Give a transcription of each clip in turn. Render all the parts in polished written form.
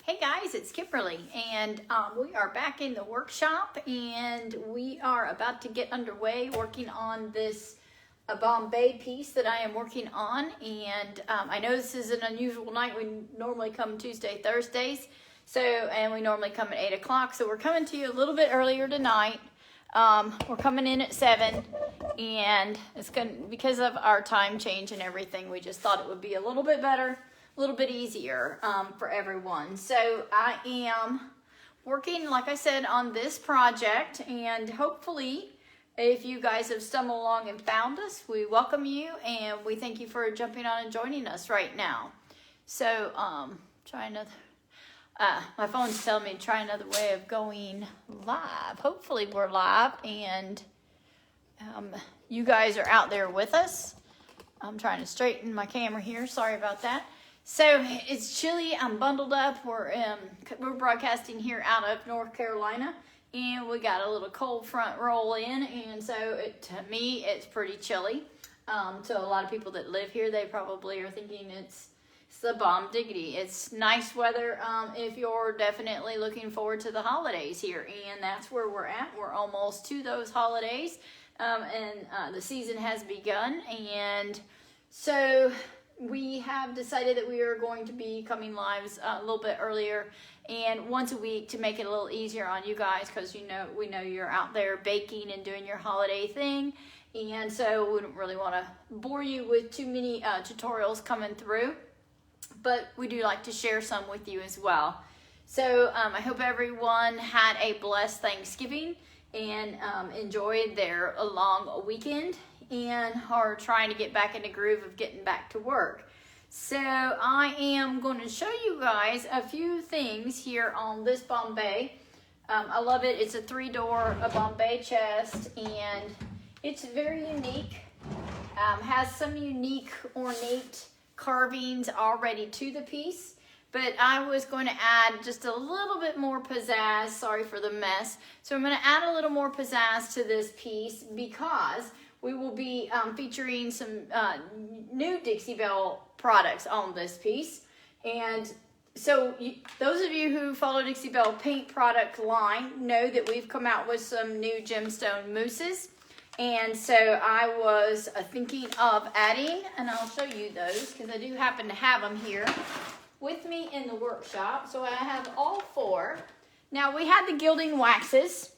Hey guys, it's Kimberly, and we are back in the workshop, and we are about to get underway working on this Bombay piece that I am working on. And I know this is an unusual night. We normally come Tuesday, Thursdays, and we normally come at 8 o'clock. So we're coming to you a little bit earlier tonight. We're coming in at 7, and it's because of our time change and everything. We just thought it would be a little bit better, a little bit easier for everyone. So I am working, like I said, on this project, and hopefully if you guys have stumbled along and found us, we welcome you and we thank you for jumping on and joining us right now. So my phone's telling me to try another way of going live. Hopefully we're live and you guys are out there with us. I'm trying to straighten my camera here. Sorry about that. So it's chilly. I'm bundled up. We're broadcasting here out of North Carolina, and we got a little cold front roll in, and so to me it's pretty chilly. So a lot of people that live here, they probably are thinking it's the bomb diggity. It's nice weather if you're definitely looking forward to the holidays here, and that's where we're at. We're almost to those holidays, and the season has begun, and so we have decided that we are going to be coming live a little bit earlier and once a week to make it a little easier on you guys, because we know you're out there baking and doing your holiday thing, and so we wouldn't really want to bore you with too many tutorials coming through, but we do like to share some with you as well. So I hope everyone had a blessed Thanksgiving and enjoyed their long weekend and are trying to get back in the groove of getting back to work. So I am going to show you guys a few things here on this Bombay. I love it. It's a 3-door Bombay chest, and it's very unique. Has some unique ornate carvings already to the piece, but I was going to add just a little bit more pizzazz. Sorry for the mess. So I'm going to add a little more pizzazz to this piece because we will be featuring some new Dixie Belle products on this piece. And so those of you who follow Dixie Belle paint product line know that we've come out with some new gemstone mousses. And so I was thinking of adding, and I'll show you those because I do happen to have them here with me in the workshop. So I have all 4. Now we had the gilding waxes,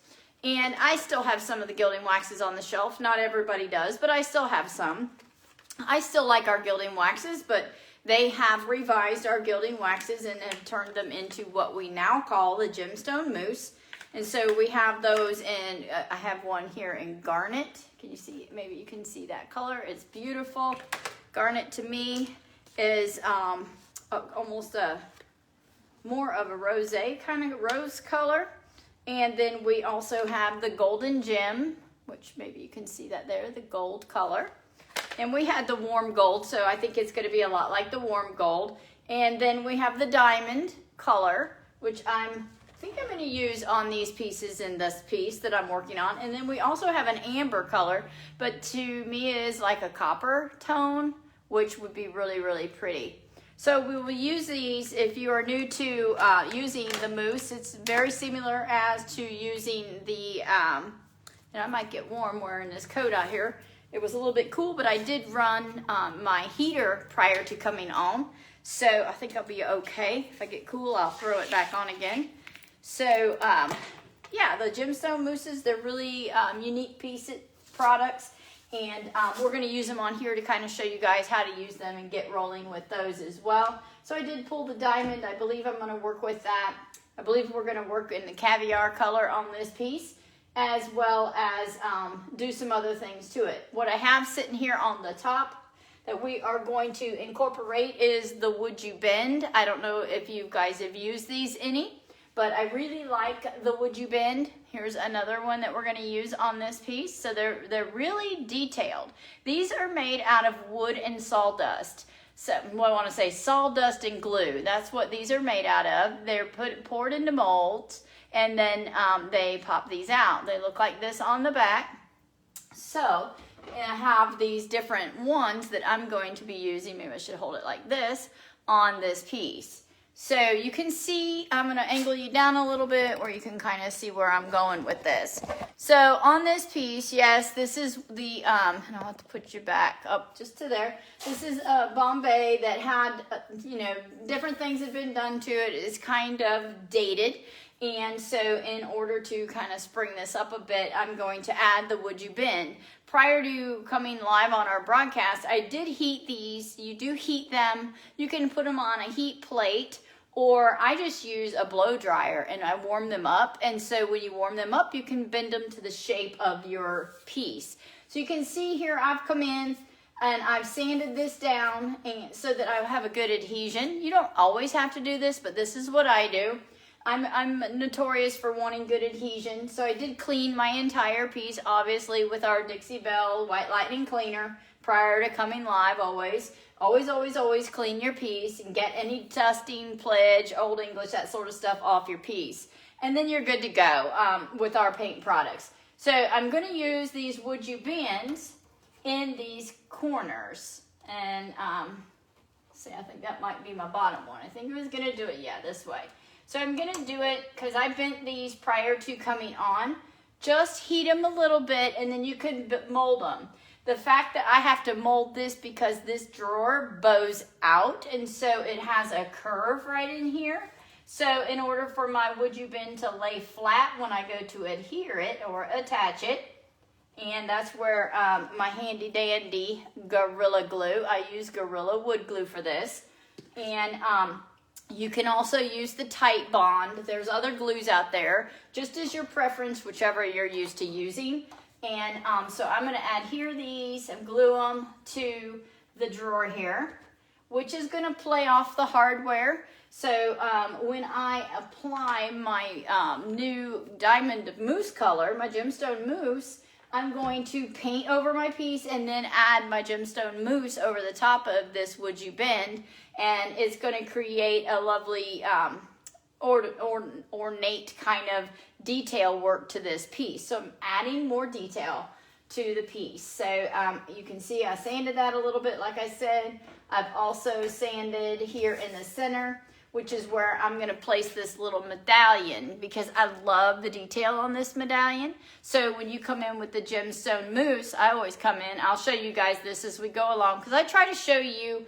and I still have some of the gilding waxes on the shelf. Not everybody does, but I still have some. I still like our gilding waxes, but they have revised our gilding waxes and have turned them into what we now call the gemstone mousse. And so we have those in, I have one here in garnet. Can you see, maybe you can see that color. It's beautiful. Garnet to me is almost more of a rosé kind of rose color. And then we also have the golden gem, which maybe you can see that there, the gold color. And we had the warm gold, so I think it's going to be a lot like the warm gold. And then we have the diamond color, which I think I'm going to use on these pieces in this piece that I'm working on. And then we also have an amber color, but to me it is like a copper tone, which would be really, really pretty. So we will use these. If you are new to using the mousse, it's very similar as to using the, and I might get warm wearing this coat out here. It was a little bit cool, but I did run my heater prior to coming on. So I think I'll be okay. If I get cool, I'll throw it back on again. So yeah, the gemstone mousses, they're really unique products. And we're going to use them on here to kind of show you guys how to use them and get rolling with those as well. So I did pull the diamond. I believe I'm going to work with that. I believe we're going to work in the caviar color on this piece, as well as do some other things to it. What I have sitting here on the top that we are going to incorporate is the Would You Bend. I don't know if you guys have used these any, but I really like the Would You Bend. Here's another one that we're going to use on this piece. So they're really detailed. These are made out of wood and sawdust. So what I want to say, sawdust and glue. That's what these are made out of. They're poured into molds, and then they pop these out. They look like this on the back. So I have these different ones that I'm going to be using. Maybe I should hold it like this on this piece. So you can see, I'm going to angle you down a little bit where you can kind of see where I'm going with this. So on this piece, yes, this is the, and I'll have to put you back up just to there. This is Bombay that had, you know, different things have been done to it. It's kind of dated. And so in order to kind of spring this up a bit, I'm going to add the Would You Bend. Prior to coming live on our broadcast, I did heat these. You do heat them. You can put them on a heat plate, or I just use a blow dryer and I warm them up. And so when you warm them up, you can bend them to the shape of your piece. So you can see here I've come in and I've sanded this down and so that I have a good adhesion. You don't always have to do this, but this is what I do. I'm notorious for wanting good adhesion, so I did clean my entire piece, obviously, with our Dixie Belle White Lightning Cleaner prior to coming live, always. Always clean your piece and get any dusting, pledge, Old English, that sort of stuff off your piece. And then you're good to go with our paint products. So I'm going to use these Would You Bends in these corners. And see, I think that might be my bottom one. I think I was going to do it, yeah, this way. So I'm going to do it because I bent these prior to coming on. Just heat them a little bit and then you can mold them. The fact that I have to mold this because this drawer bows out and so it has a curve right in here. So in order for my Would You Bend to lay flat when I go to adhere it or attach it, and that's where my handy dandy Gorilla Glue, I use Gorilla Wood Glue for this. And you can also use the Tight Bond. There's other glues out there, just as your preference, whichever you're used to using. And so I'm going to adhere these and glue them to the drawer here, which is going to play off the hardware. So when I apply my new diamond mousse color, my gemstone mousse, I'm going to paint over my piece and then add my gemstone mousse over the top of this Would You Bend, and it's going to create a lovely ornate kind of detail work to this piece. So I'm adding more detail to the piece. So you can see I sanded that a little bit, like I said. I've also sanded here in the center, which is where I'm going to place this little medallion because I love the detail on this medallion. So when you come in with the gemstone mousse, I always come in. I'll show you guys this as we go along because I try to show you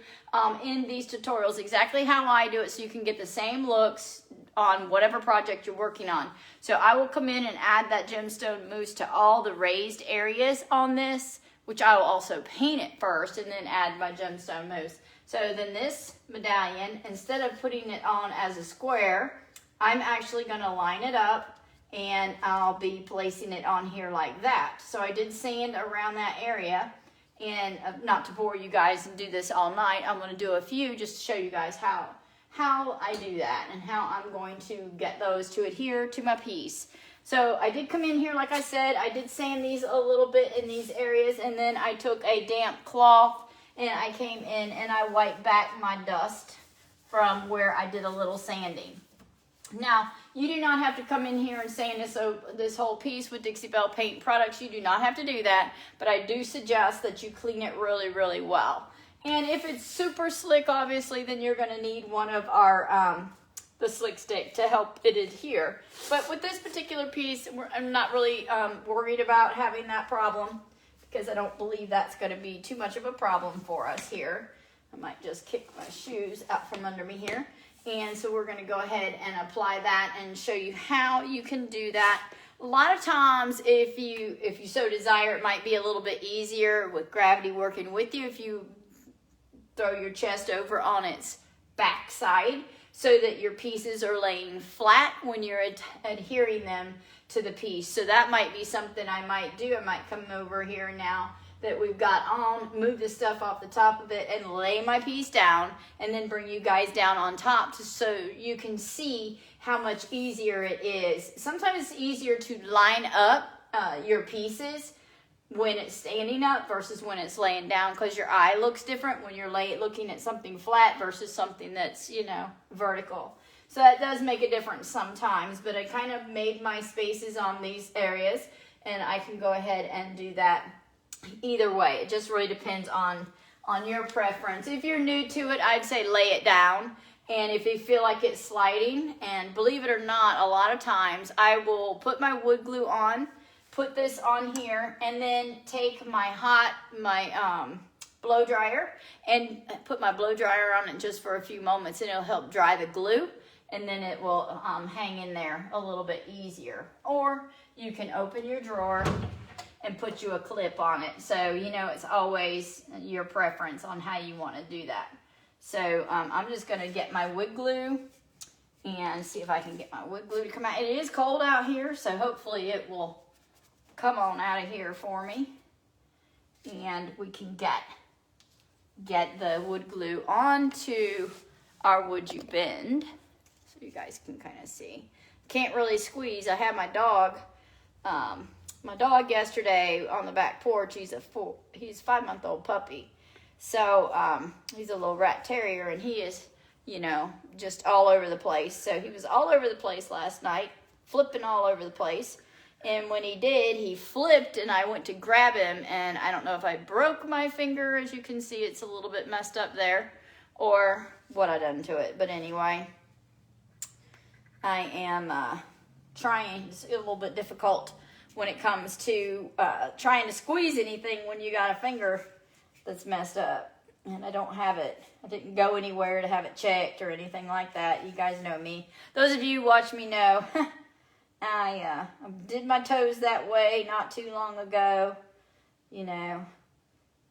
in these tutorials exactly how I do it so you can get the same looks on whatever project you're working on. So I will come in and add that gemstone mousse to all the raised areas on this, which I will also paint it first and then add my gemstone mousse. So then this medallion, instead of putting it on as a square, I'm actually going to line it up and I'll be placing it on here like that. So I did sand around that area, and not to bore you guys and do this all night, I'm going to do a few just to show you guys how I do that and how I'm going to get those to adhere to my piece. So I did come in here, like I said, I did sand these a little bit in these areas, and then I took a damp cloth and I came in and I wiped back my dust from where I did a little sanding. Now, you do not have to come in here and sand this whole piece with Dixie Belle paint products. You do not have to do that, but I do suggest that you clean it really, really well. And if it's super slick, obviously, then you're going to need one of our the slick stick to help it adhere. But with this particular piece, I'm not really worried about having that problem, because I don't believe that's going to be too much of a problem for us here. I might just kick my shoes out from under me here. And so we're going to go ahead and apply that and show you how you can do that. A lot of times, if you so desire, it might be a little bit easier with gravity working with you if you throw your chest over on its back side so that your pieces are laying flat when you're adhering them to the piece. So that might be something I might do. I might come over here now that we've got on, move this stuff off the top of it and lay my piece down, and then bring you guys down on top so you can see how much easier it is. Sometimes it's easier to line up your pieces when it's standing up versus when it's laying down, because your eye looks different when you're looking at something flat versus something that's, you know, vertical. So that does make a difference sometimes, but I kind of made my spaces on these areas, and I can go ahead and do that either way. It just really depends on your preference. If you're new to it, I'd say lay it down And if you feel like it's sliding, and believe it or not, a lot of times I will put my wood glue on, put this on here, and then take my blow dryer and put my blow dryer on it just for a few moments, and it'll help dry the glue, and then it will hang in there a little bit easier. Or you can open your drawer and put you a clip on it. So, you know, it's always your preference on how you want to do that. So I'm just going to get my wood glue and see if I can get my wood glue to come out. It is cold out here, so hopefully it will come on out of here for me. And we can get the wood glue onto our Would You Bend, so you guys can kind of see. Can't really squeeze. I had my dog yesterday on the back porch. He's a 5-month-old puppy. So he's a little rat terrier, and he is, you know, just all over the place. So he was all over the place last night, flipping all over the place. And when he did, he flipped, and I went to grab him, and I don't know if I broke my finger. As you can see, it's a little bit messed up there, or what I done to it. But anyway, I am trying. It's a little bit difficult when it comes to trying to squeeze anything when you got a finger that's messed up. And I don't have it. I didn't go anywhere to have it checked or anything like that. You guys know me. Those of you who watch me know I did my toes that way not too long ago. You know,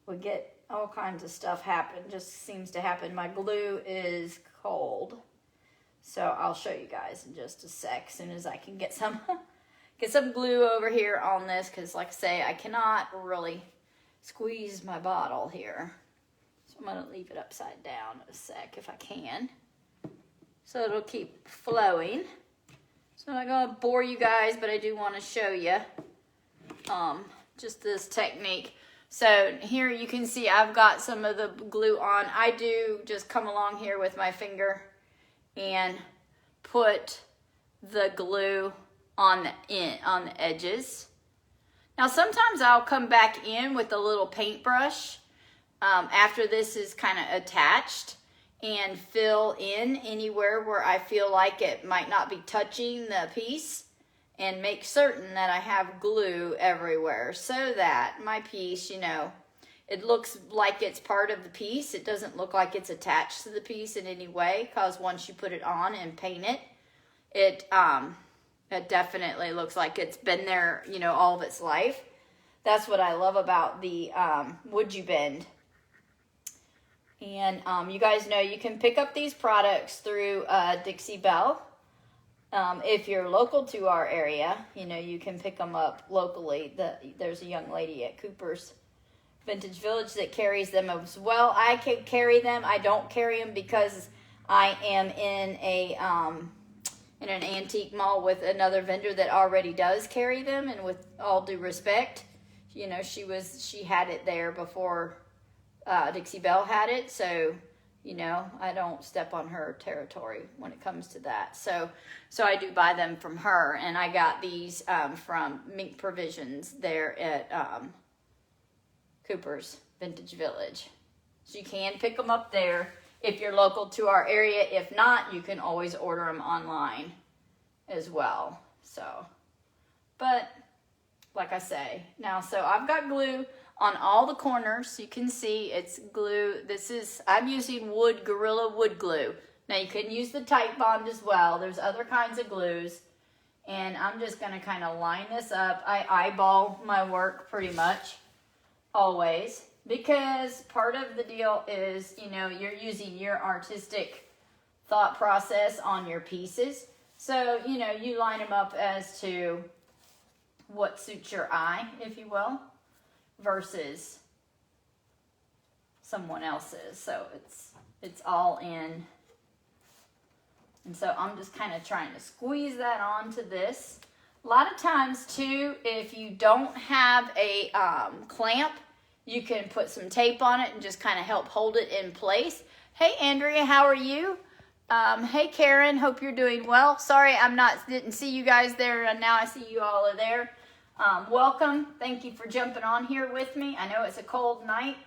we get all kinds of stuff happen. Just seems to happen. My glue is cold. So I'll show you guys in just a sec, as soon as I can get some glue over here on this, because like I say, I cannot really squeeze my bottle here. So I'm going to leave it upside down a sec if I can, so it'll keep flowing. So I'm not going to bore you guys, but I do want to show you just this technique. So here you can see I've got some of the glue on. I do just come along here with my finger and put the glue on the edges. Now sometimes I'll come back in with a little paintbrush after this is kind of attached and fill in anywhere where I feel like it might not be touching the piece, and make certain that I have glue everywhere so that my piece, you know, it looks like it's part of the piece. It doesn't look like it's attached to the piece in any way, because once you put it on and paint it, it definitely looks like it's been there, you know, all of its life. That's what I love about the Would You Bend. And you guys know you can pick up these products through Dixie Belle. If you're local to our area, you know, you can pick them up locally. There's a young lady at Cooper's Vintage Village that carries them as well. I can carry them. I don't carry them because I am in an antique mall with another vendor that already does carry them. And with all due respect, you know, she had it there before Dixie Belle had it. So, you know, I don't step on her territory when it comes to that. So I do buy them from her. And I got these from Mink Provisions there at Cooper's Vintage Village. So you can pick them up there if you're local to our area. If not, you can always order them online as well. So, but like I say, now, so I've got glue on all the corners. You can see it's glue. I'm using Gorilla Wood Glue. Now you can use the Type Bond as well. There's other kinds of glues. And I'm just going to kind of line this up. I eyeball my work pretty much always, because part of the deal is, you know, you're using your artistic thought process on your pieces. So, you know, you line them up as to what suits your eye, if you will, versus someone else's. So it's all in. And so I'm just kind of trying to squeeze that onto this. A lot of times too, if you don't have a clamp, you can put some tape on it and just kind of help hold it in place. Hey Andrea, how are you? Hey Karen, hope you're doing well. Sorry didn't see you guys there, and now I see you all are there. Welcome. Thank you for jumping on here with me. I know it's a cold night,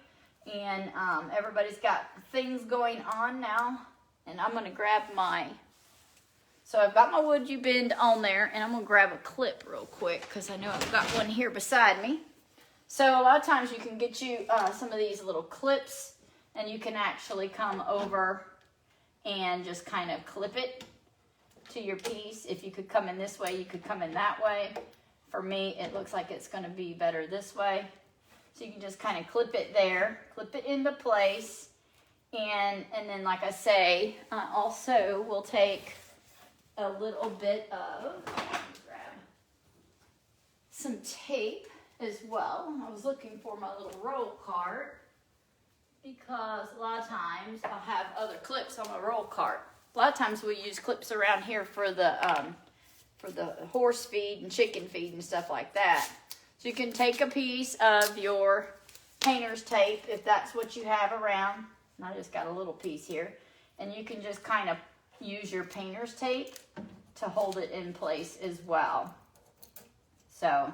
and everybody's got things going on now. And I'm gonna grab so I've got my wood you bend on there, and I'm gonna grab a clip real quick because I know I've got one here beside me. So a lot of times you can get you some of these little clips, and you can actually come over and just kind of clip it to your piece. If you could come in this way, you could come in that way. For me, it looks like it's gonna be better this way. So you can just kind of clip it there, clip it into place. And then, like I say, I also will take a little bit of, grab some tape as well. I was looking for my little roll cart because a lot of times I'll have other clips on my roll cart. A lot of times we use clips around here for the horse feed and chicken feed and stuff like that. So you can take a piece of your painter's tape if that's what you have around. And I just got a little piece here. And you can just kind of use your painter's tape to hold it in place as well. So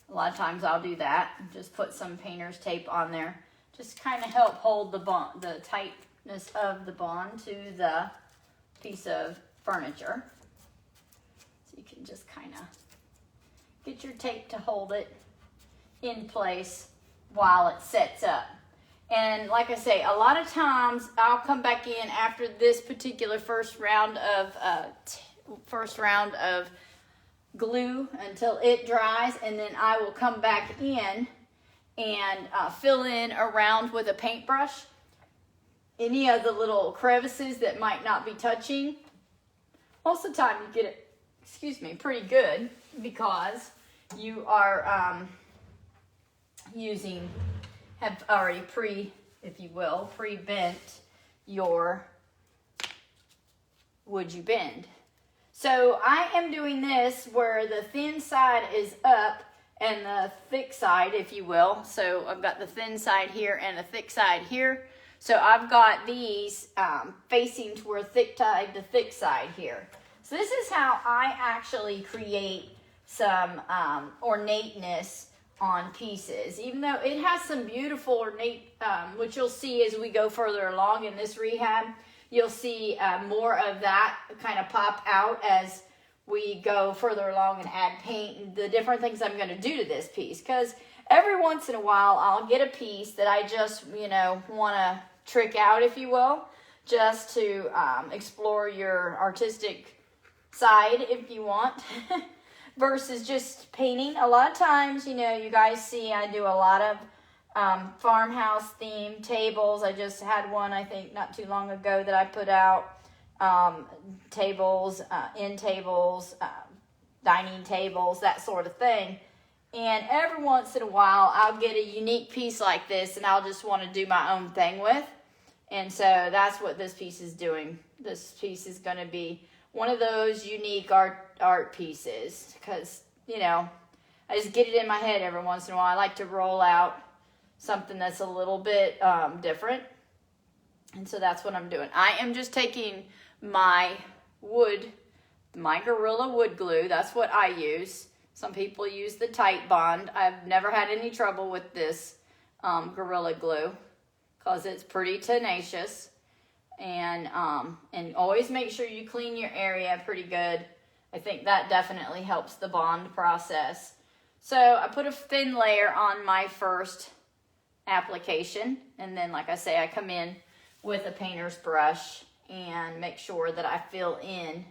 a lot of times I'll do that. Just put some painter's tape on there. Just kind of help hold the tightness of the bond to the piece of furniture. So you can just kind of get your tape to hold it in place while it sets up. And like I say, a lot of times I'll come back in after this particular first round of glue until it dries, and then I will come back in and fill in around with a paintbrush any of the little crevices that might not be touching. Most of the time you get it, pretty good because you are have already pre-bent your wood you bend. So I am doing this where the thin side is up and the thick side, if you will. So I've got the thin side here and the thick side here. So I've got these facing toward the thick side here. So this is how I actually create some ornateness on pieces. Even though it has some beautiful ornate, which you'll see as we go further along in this rehab, you'll see more of that kind of pop out as we go further along and add paint and the different things I'm going to do to this piece. Because every once in a while I'll get a piece that I just, want to trick out, if you will, just to explore your artistic side, if you want, versus just painting. A lot of times, you guys see I do a lot of farmhouse themed tables. I just had one, I think, not too long ago that I put out. Tables, end tables, dining tables, that sort of thing. And every once in a while, I'll get a unique piece like this, and I'll just want to do my own thing with. And so that's what this piece is doing. This piece is going to be one of those unique art pieces because, I just get it in my head every once in a while. I like to roll out something that's a little bit different. And so that's what I'm doing. I am just taking my Gorilla wood glue. That's what I use. Some people use the Tight Bond. I've never had any trouble with this Gorilla glue because it's pretty tenacious. And always make sure you clean your area pretty good. I think that definitely helps the bond process. So I put a thin layer on my first application. And then, like I say, I come in with a painter's brush and make sure that I fill in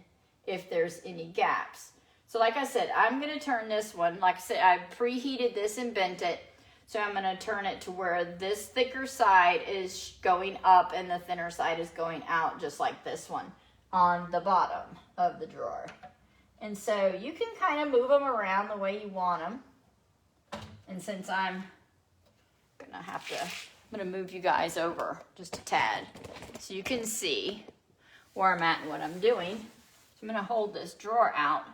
if there's any gaps. So like I said, I'm going to turn this one, like I said, I preheated this and bent it. So I'm going to turn it to where this thicker side is going up and the thinner side is going out, just like this one on the bottom of the drawer. And so you can kind of move them around the way you want them. And since I'm going to move you guys over just a tad so you can see where I'm at and what I'm doing. So I'm going to hold this drawer out.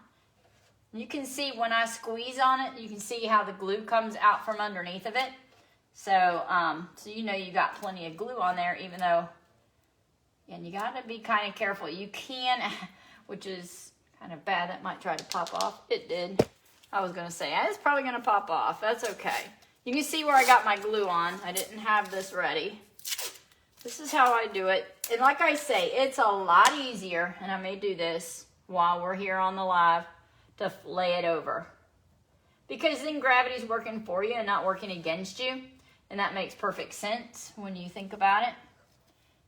You can see when I squeeze on it, you can see how the glue comes out from underneath of it. So, you got plenty of glue on there, even though, and you got to be kind of careful. You can, which is kind of bad. That might try to pop off. It did. I was going to say, it's probably going to pop off. That's okay. You can see where I got my glue on. I didn't have this ready. This is how I do it. And like I say, it's a lot easier, and I may do this while we're here on the live, to lay it over. Because then gravity's working for you and not working against you. And that makes perfect sense when you think about it.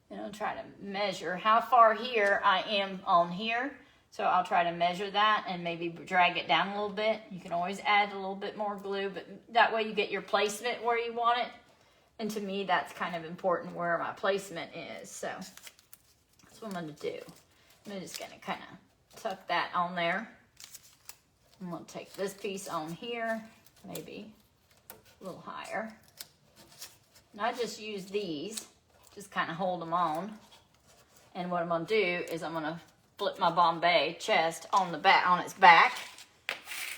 And I'll try to measure how far here I am on here. So I'll try to measure that and maybe drag it down a little bit. You can always add a little bit more glue, but that way you get your placement where you want it. And to me, that's kind of important where my placement is. So that's what I'm going to do. I'm just going to kind of tuck that on there. I'm going to take this piece on here, maybe a little higher. And I just use these, just kind of hold them on. And what I'm going to do is I'm going to flip my Bombay Chest on the back, on its back.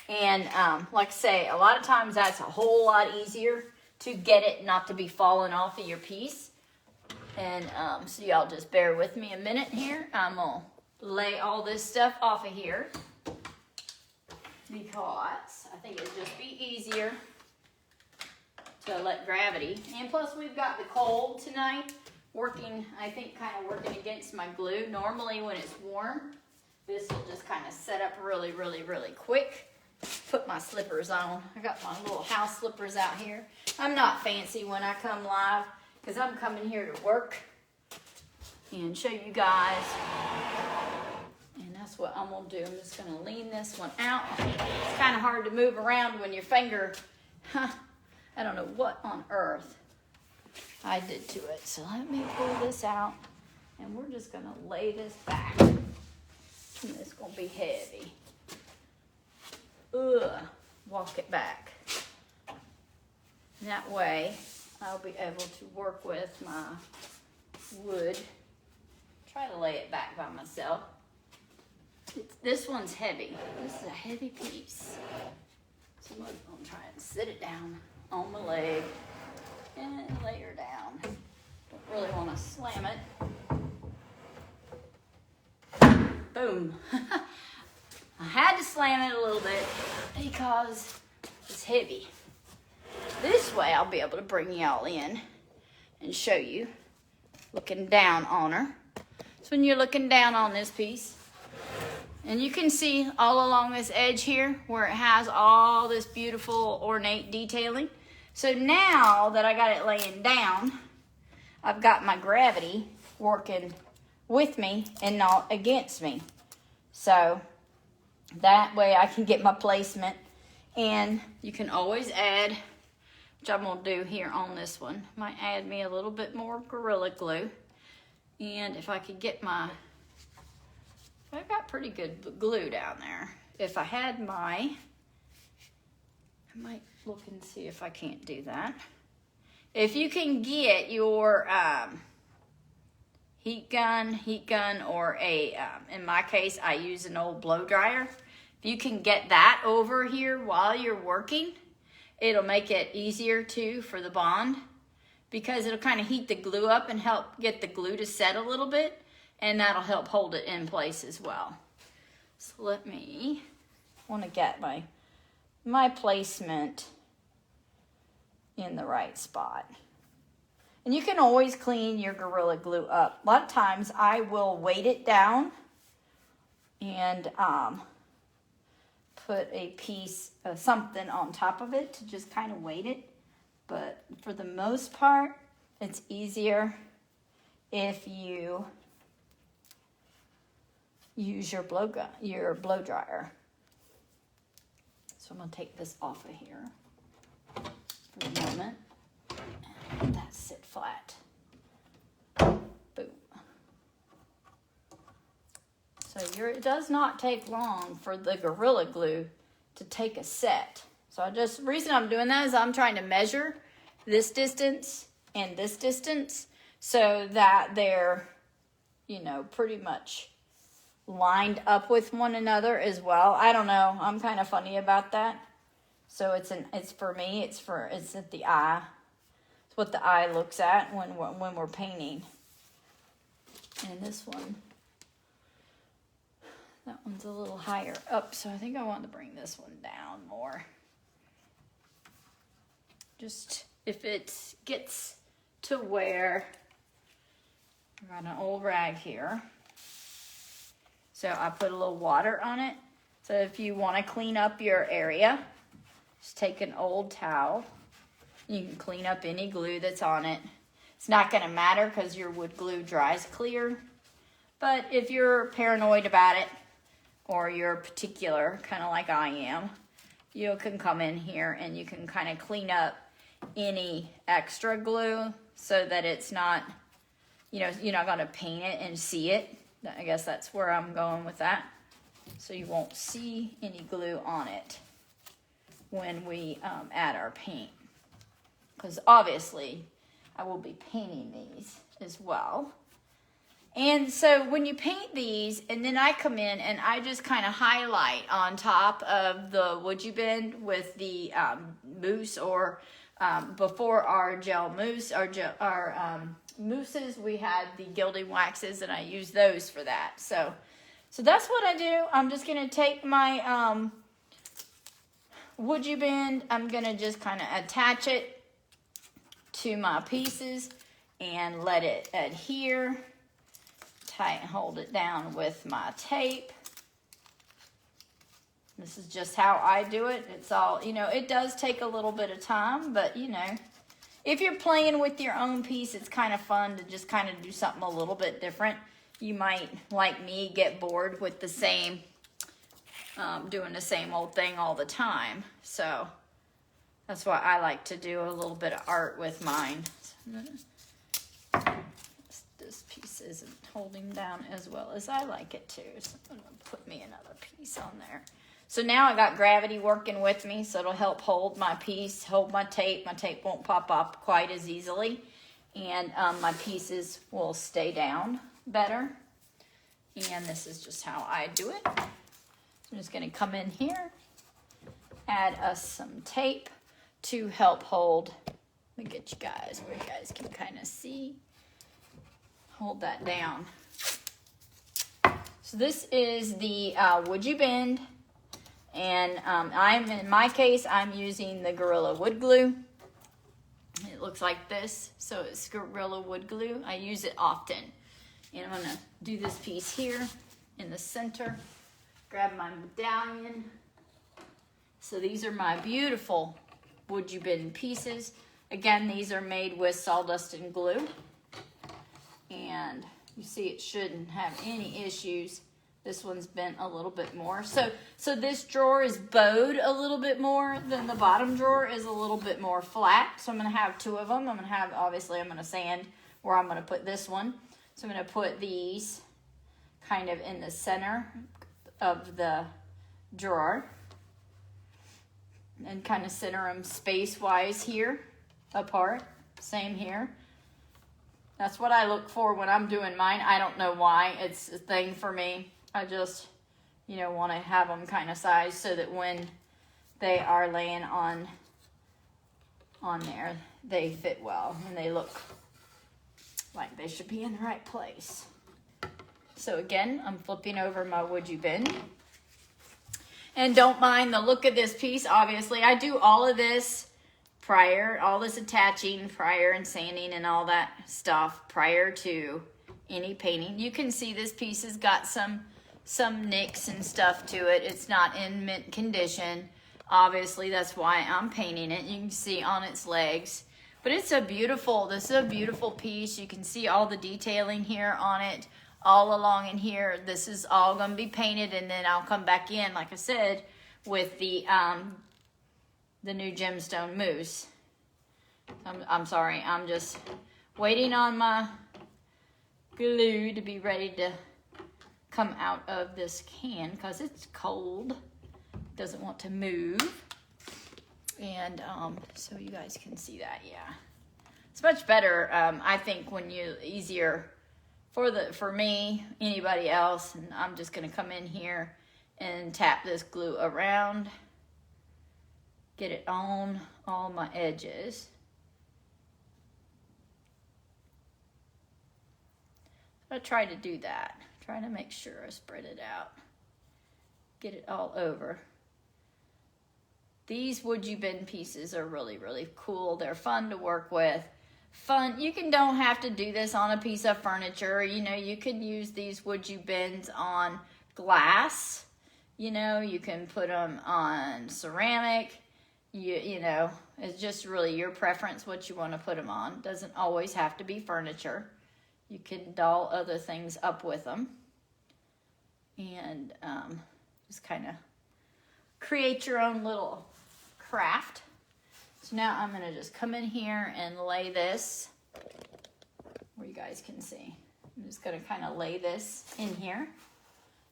And like I say, a lot of times that's a whole lot easier to get it not to be falling off of your piece. And so y'all just bear with me a minute here. I'm going to lay all this stuff off of here because I think it'd just be easier to let gravity. And plus we've got the cold tonight working, I think kind of working against my glue. Normally when it's warm, this will just kind of set up really, really, really quick. Put my slippers on. I got my little house slippers out here. I'm not fancy when I come live because I'm coming here to work and show you guys. And that's what I'm going to do. I'm just going to lean this one out. It's kind of hard to move around when your finger, I don't know what on earth I did to it. So let me pull this out and we're just going to lay this back. And it's going to be heavy. Walk it back. And that way I'll be able to work with my wood. Try to lay it back by myself. This one's heavy. This is a heavy piece. So I'm going to try and sit it down on my leg and lay her down. Don't really want to slam it. Boom. I had to slam it a little bit because it's heavy. This way I'll be able to bring y'all in and show you looking down on her. So when you're looking down on this piece, and you can see all along this edge here where it has all this beautiful ornate detailing. So now that I got it laying down, I've got my gravity working with me and not against me. So that way I can get my placement. And you can always add, which I'm going to do here on this one, might add me a little bit more Gorilla Glue. And if I could get my, I've got pretty good glue down there. If I had my, I might look and see if I can't do that. If you can get your heat gun, or a, in my case, I use an old blow dryer. If you can get that over here while you're working, it'll make it easier too for the bond because it'll kind of heat the glue up and help get the glue to set a little bit, and that'll help hold it in place as well. So let me, want to get my placement in the right spot. And you can always clean your Gorilla Glue up. A lot of times I will weight it down and put a piece of something on top of it to just kind of weight it. But for the most part, it's easier if you use your blow dryer. So I'm going to take this off of here for a moment. And let that sit flat. Boom. So it does not take long for the Gorilla Glue to take a set. So the reason I'm doing that is I'm trying to measure this distance and this distance so that they're, pretty much lined up with one another as well. I don't know. I'm kind of funny about that. So it's for me. It's at the eye. It's what the eye looks at when we're painting. And this one, that one's a little higher up. So I think I want to bring this one down more. Just if it gets to where I got an old rag here. So I put a little water on it. So if you want to clean up your area, just take an old towel. You can clean up any glue that's on it. It's not going to matter because your wood glue dries clear. But if you're paranoid about it, or you're particular, kind of like I am, you can come in here and you can kind of clean up any extra glue so that it's not, you know, you're not going to paint it and see it. I guess that's where I'm going with that. So you won't see any glue on it when we add our paint. Because obviously I will be painting these as well. And so when you paint these, and then I come in and I just kind of highlight on top of the wood you bend with the mousse, or before our gel mousse, our mousses, we had the gilding waxes, and I use those for that. So that's what I do. I'm just going to take my wood you bend. I'm going to just kind of attach it to my pieces and let it adhere. Tight and hold it down with my tape. This is just how I do it. It's all, you know, it does take a little bit of time, but you know, if you're playing with your own piece, it's kind of fun to just kind of do something a little bit different. You might, like me, get bored with the same, doing the same old thing all the time. So that's why I like to do a little bit of art with mine. This piece isn't holding down as well as I like it to, so I'm going to put me another piece on there. So now I got gravity working with me, so it'll help hold my piece, hold my tape. My tape won't pop up quite as easily, and my pieces will stay down better. And this is just how I do it. So I'm just going to come in here, add us some tape to help hold. Let me get you guys where you guys can kind of see. Hold that down. So this is the wood you bend, and in my case, I'm using the Gorilla wood glue. It looks like this, so it's Gorilla wood glue. I use it often, and I'm gonna do this piece here in the center. Grab my medallion. So these are my beautiful wood you bend pieces. Again, these are made with sawdust and glue. And you see it shouldn't have any issues. This one's bent a little bit more. So this drawer is bowed a little bit more than the bottom drawer is a little bit more flat. So I'm going to have two of them. I'm going to have, obviously, I'm going to sand where I'm going to put this one. So I'm going to put these kind of in the center of the drawer. And kind of center them space-wise here, apart. Same here. That's what I look for when I'm doing mine. I don't know why. It's a thing for me. I just, you know, want to have them kind of sized so that when they are laying on there, they fit well and they look like they should be in the right place. So again, I'm flipping over my wood you bend. And don't mind the look of this piece. Obviously, I do all of this prior, all this attaching prior and sanding and all that stuff prior to any painting. You can see this piece has got some nicks and stuff to it. It's not in mint condition. Obviously, that's why I'm painting it. You can see on its legs. But it's a beautiful, this is a beautiful piece. You can see all the detailing here on it, all along in here. This is all going to be painted, and then I'll come back in, like I said, with the new gemstone mousse. I'm sorry, I'm just waiting on my glue to be ready to come out of this can because it's cold. Doesn't want to move. And so you guys can see that, yeah. It's much better, I think, when you, easier for me, anybody else, and I'm just gonna come in here and tap this glue around. Get it on all my edges. I try to do that. Try to make sure I spread it out. Get it all over. These wood you bend pieces are really, really cool. They're fun to work with. fun. You don't have to do this on a piece of furniture. You know, you can use these wood you bends on glass. You know, you can put them on ceramic. You know, it's just really your preference what you want to put them on. Doesn't always have to be furniture. You can doll other things up with them. And just kind of create your own little craft. So now I'm going to just come in here and lay this where you guys can see. I'm just going to kind of lay this in here.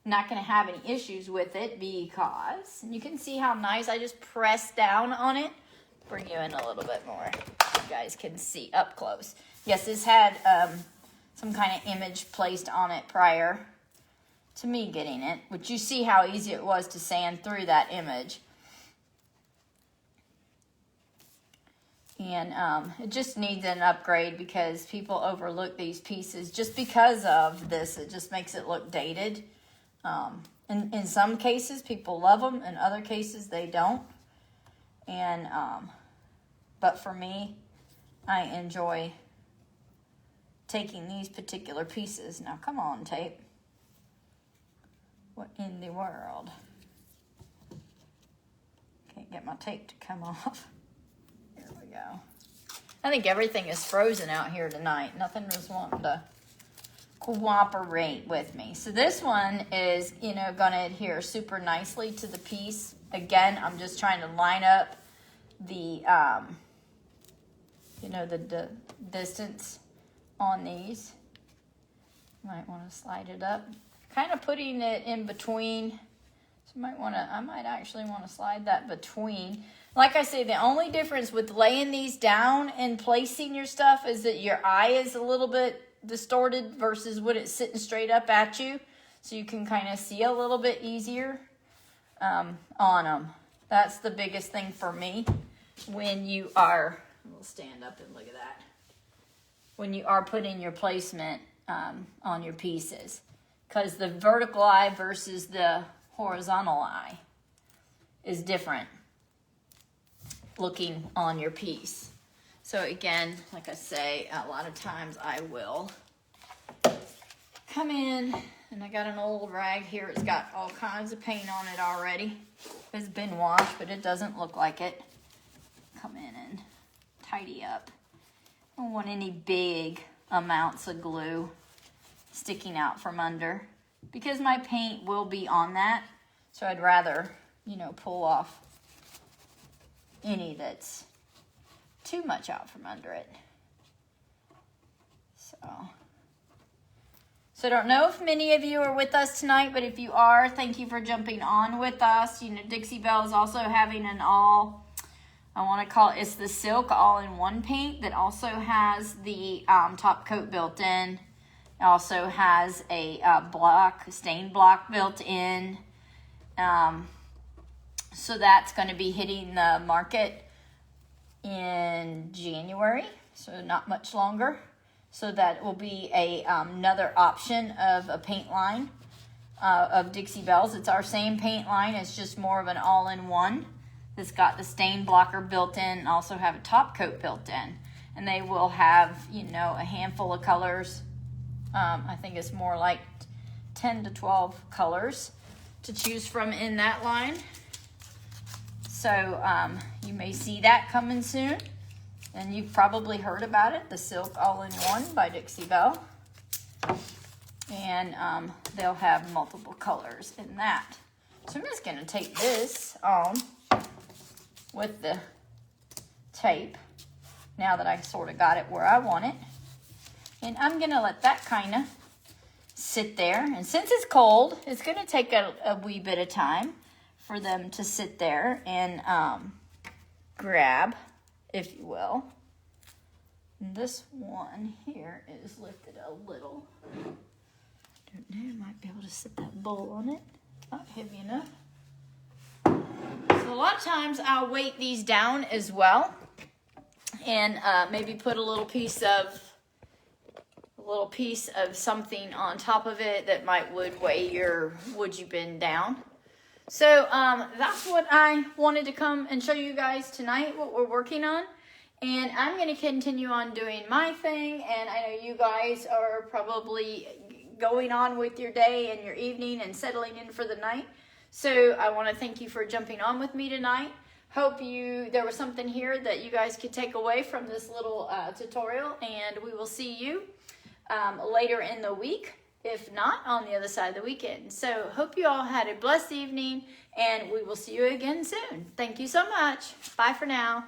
Not going to have any issues with it because, and you can see how nice I just pressed down on it. Bring you in a little bit more so you guys can see up close. Yes, this had some kind of image placed on it prior to me getting it, but you see how easy it was to sand through that image. And it just needs an upgrade because people overlook these pieces just because of this. It just makes it look dated. In some cases, people love them. In other cases, they don't. And but for me, I enjoy taking these particular pieces. Now, come on, tape. What in the world? Can't get my tape to come off. Here we go. I think everything is frozen out here tonight. Nothing was wanting to cooperate with me. So this one is, you know, going to adhere super nicely to the piece. Again, I'm just trying to line up the, you know, the distance on these. Might want to slide it up. Kind of putting it in between. So I might actually want to slide that between. Like I say, the only difference with laying these down and placing your stuff is that your eye is a little bit distorted versus when it's sitting straight up at you. So you can kind of see a little bit easier on them. That's the biggest thing for me when you are, we'll stand up and look at that. When you are putting your placement on your pieces. Because the vertical eye versus the horizontal eye is different looking on your piece. So again, like I say, a lot of times I will come in, and I got an old rag here. It's got all kinds of paint on it already. It's been washed, but it doesn't look like it. Come in and tidy up. I don't want any big amounts of glue sticking out from under because my paint will be on that. So I'd rather, you know, pull off any that's too much out from under it. So I don't know if many of you are with us tonight, but if you are, thank you for jumping on with us. You know, Dixie Belle is also having an all, I want to call it, it's the silk all-in-one paint that also has the top coat built in. It also has a stain block built in. So that's going to be hitting the market in January, so not much longer. So that will be another option of a paint line of Dixie Belle's. It's our same paint line. It's just more of an all-in-one. It's got the stain blocker built in and also have a top coat built in. And they will have, you know, a handful of colors. I think it's more like 10 to 12 colors to choose from in that line. So you may see that coming soon. And you've probably heard about it, the Silk All-in-One by Dixie Belle. And they'll have multiple colors in that. So I'm just going to take this on with the tape, now that I sort of got it where I want it. And I'm going to let that kind of sit there. And since it's cold, it's going to take a wee bit of time for them to sit there and grab, if you will. And this one here is lifted a little. Don't know, I might be able to sit that bowl on it. Not heavy enough. So a lot of times I'll weight these down as well. And maybe put a little piece of something on top of it that would weigh your wood you bend down. So that's what I wanted to come and show you guys tonight, what we're working on. And I'm going to continue on doing my thing. And I know you guys are probably going on with your day and your evening and settling in for the night. So I want to thank you for jumping on with me tonight. Hope there was something here that you guys could take away from this little tutorial. And we will see you later in the week, if not on the other side of the weekend. So hope you all had a blessed evening, and we will see you again soon. Thank you so much. Bye for now.